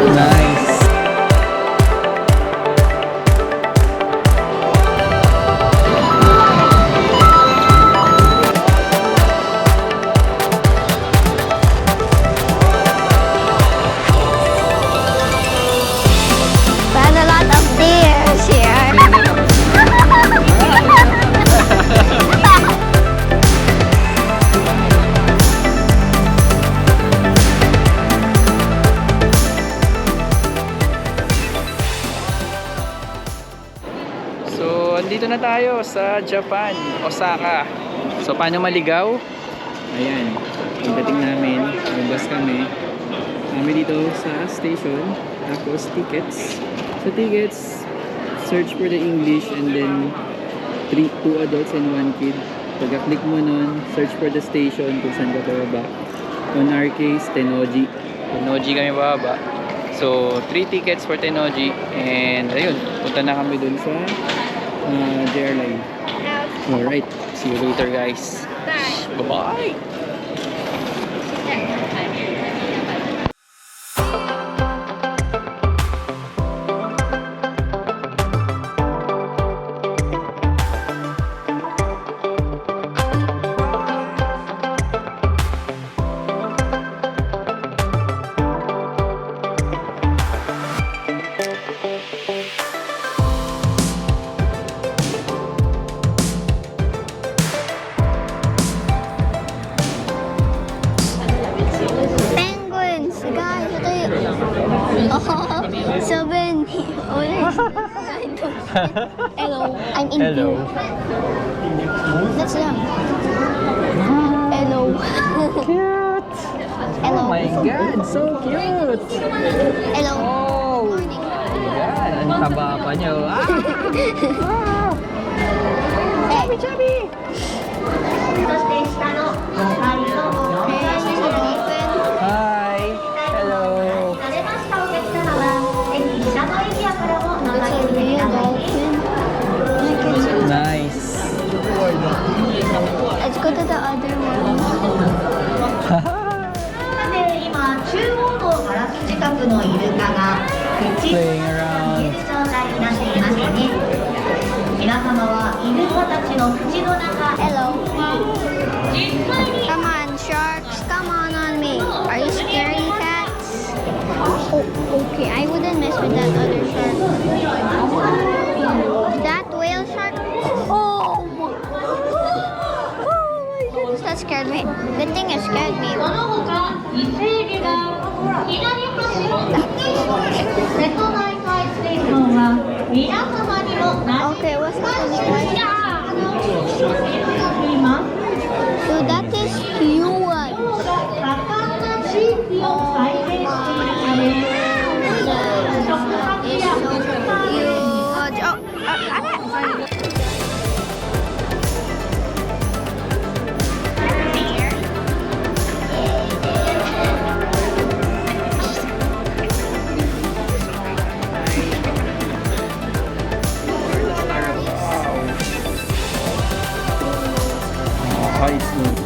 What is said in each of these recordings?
Nice. Found a lot of deers here. So, andito na tayo sa Japan, Osaka. So, paano maligaw? Ayan, pagdating namin, lumabas kami. Kami dito sa station, tapos tickets. Sa tickets, search for the English and then 2 adults and 1 kid. Pagka-click mo nun, search for the station kung saan ka bababa. On our case, Tennoji. Tennoji kami bababa. So, 3 tickets for Tennoji. And ayun, punta na kami dun sa JR line. Alright, see you later guys. Bye-bye! Penguins, guys. Oh, 7. Hello, I'm in Hello. That's them. Hello. Cute! Hello. Oh my god, so cute! Hello. Oh! Yan, ang taba pa niyo. Ah! Hey. Chubby! Hi! Hello! Nice! Let's go to the other one. 今、中央のガラス近くのイルカが口 Playing around. 見える状態になっていましたね。皆様はイルカたちの口の中 Hello. Come on, sharks. Come on me. Are you scary cats? Oh, okay. I wouldn't mess with that other shark. That whale shark. Oh. Oh my goodness, that scared me. Good thing it scared me. その他伊勢エビが左端の瀬戸内海水槽は皆様にも馴染 Okay, what's the next one? みています。 So that is huge. 多感な地域を再現しているため触覚や Huge. Oh, Quite smooth.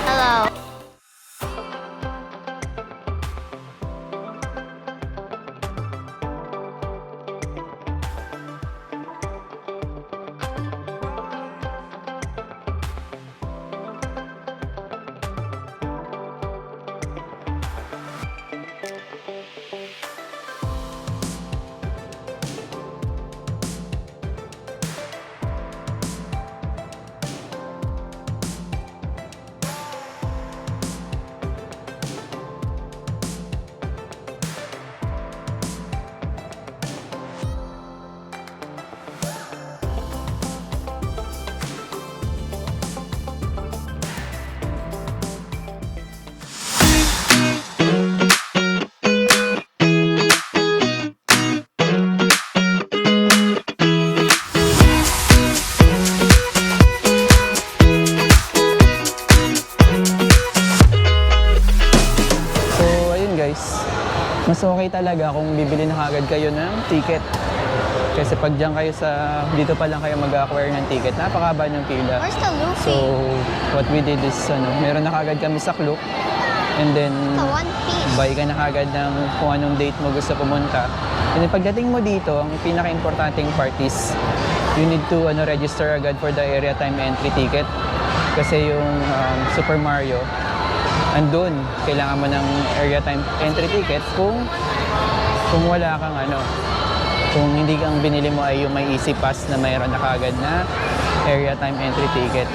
hello. Mas okay talaga kung bibili na kagad kayo ng ticket. Kasi pag diyan kayo dito pa lang kayo mag-acquire ng ticket, napakahaba ng pila. Where's the Luffy? So, what we did is, meron na kagad kami sa Klook. And then, The One Piece. buy ka na kagad ng kung anong date mo gusto pumunta. And then, pagdating mo dito, ang pinaka-importanting part is, you need to register agad for the area time entry ticket. Kasi yung Super Mario, andun, kailangan mo ng area time entry ticket kung wala kang kung hindi kang binili mo ay yung may easy pass na mayroon na kagad na area time entry ticket.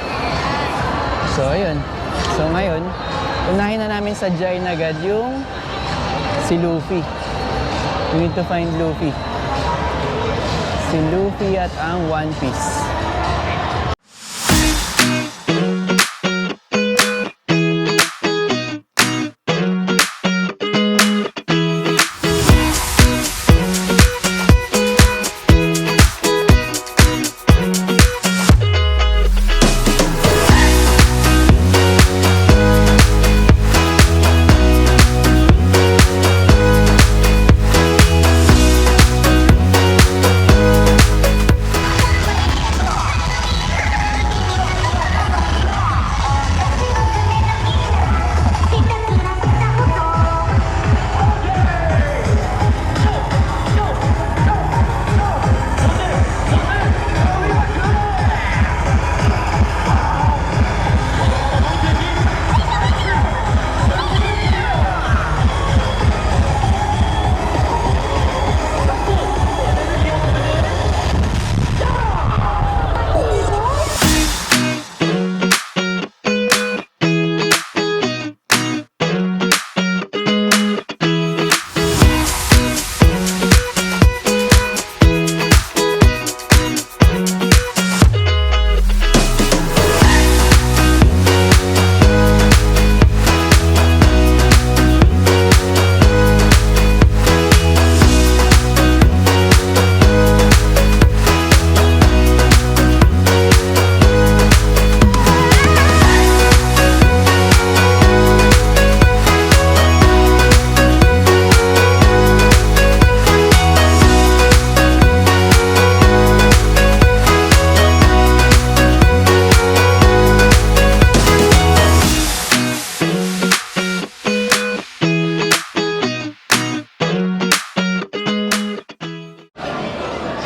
So, ayun. So, ngayon, unahin na namin sadyain agad yung si Luffy. We need to find Luffy. Si Luffy at ang One Piece.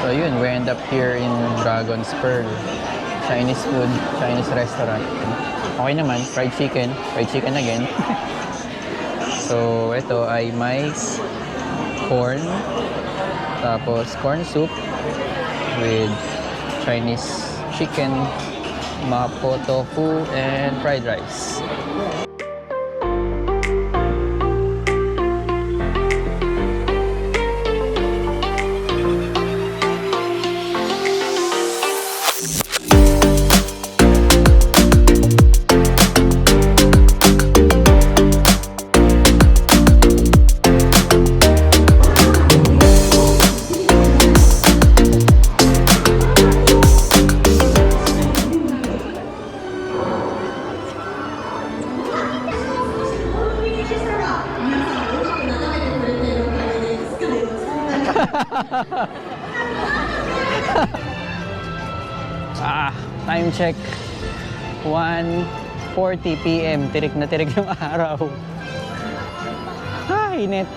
So yun, we end up here in Dragon's Pearl. Chinese food, Chinese restaurant. Okay naman, fried chicken again. So ito ay may corn, tapos corn soup with Chinese chicken, mapo tofu, and fried rice. Time check 1:40 PM. Tirik na tirik yung araw. Init.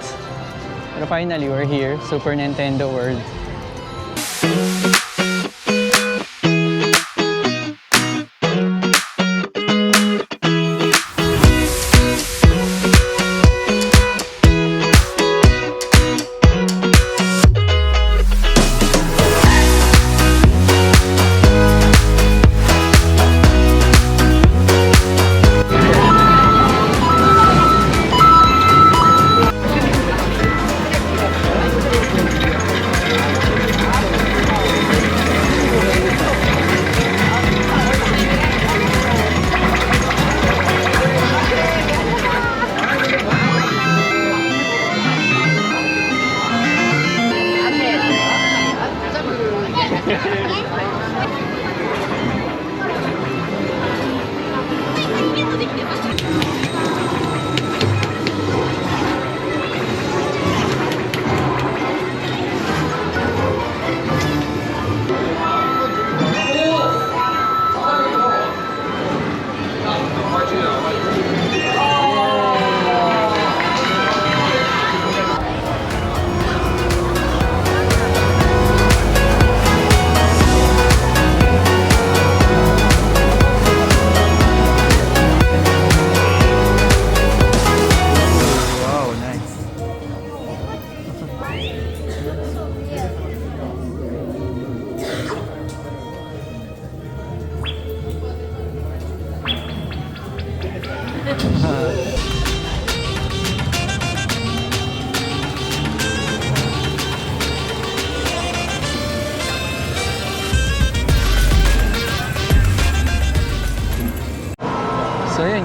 Pero finally, we're here. Super Nintendo World.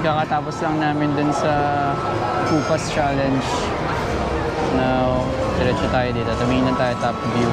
kakatapos lang namin dun sa Kupas Challenge. Now, diretso tayo dito. Tumingin tayo top view.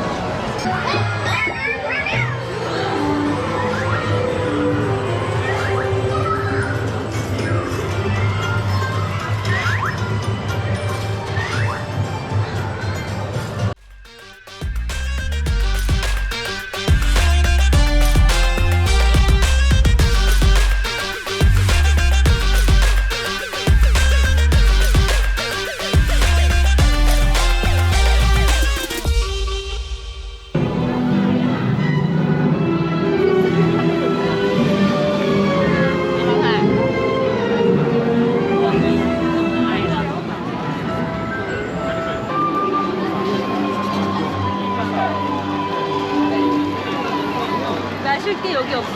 마실 게 여기 없어.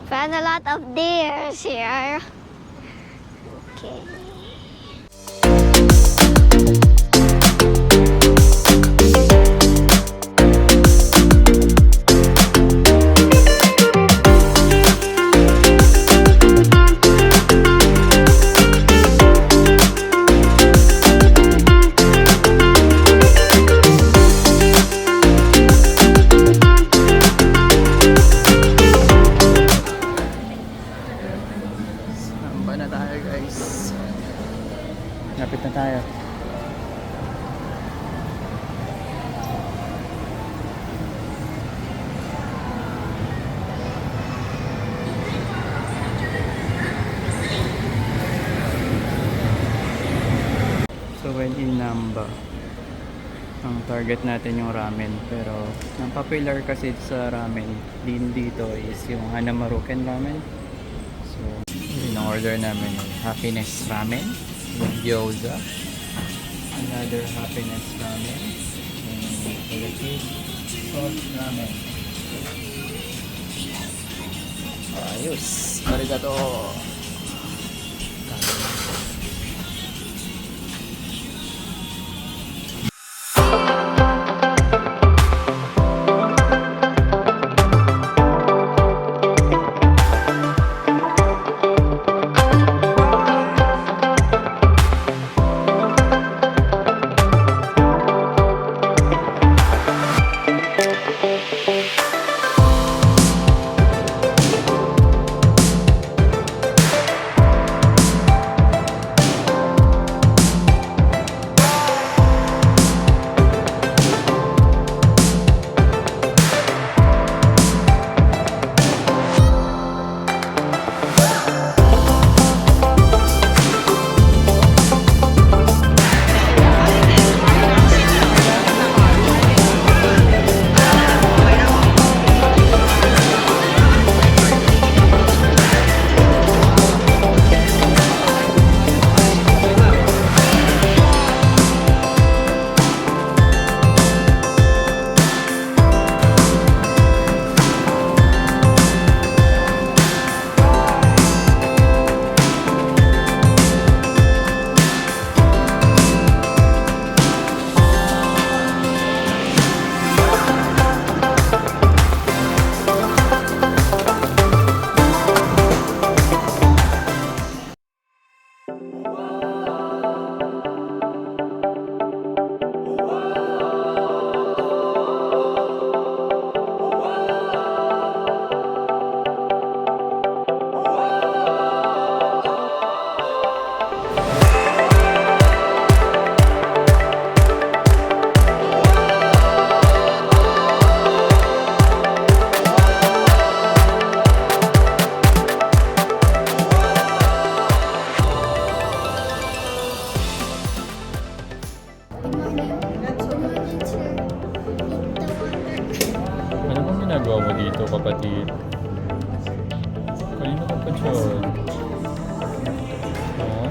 Found a lot of deers here. Okay. Namba na tayo guys. Lapit na tayo. So when in Namba, ang target natin yung ramen, pero ang popular kasi sa ramen din dito is yung Hanamaruken ramen. So yun ang order namin, happiness ramen with gyoza, another happiness ramen, and delicacies sauce ramen. Ayos, arigato. Kanino ka picture? Oh.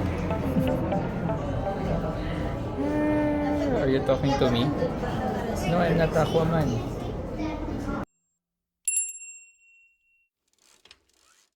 Are you talking to me? No, I'm not Aquaman.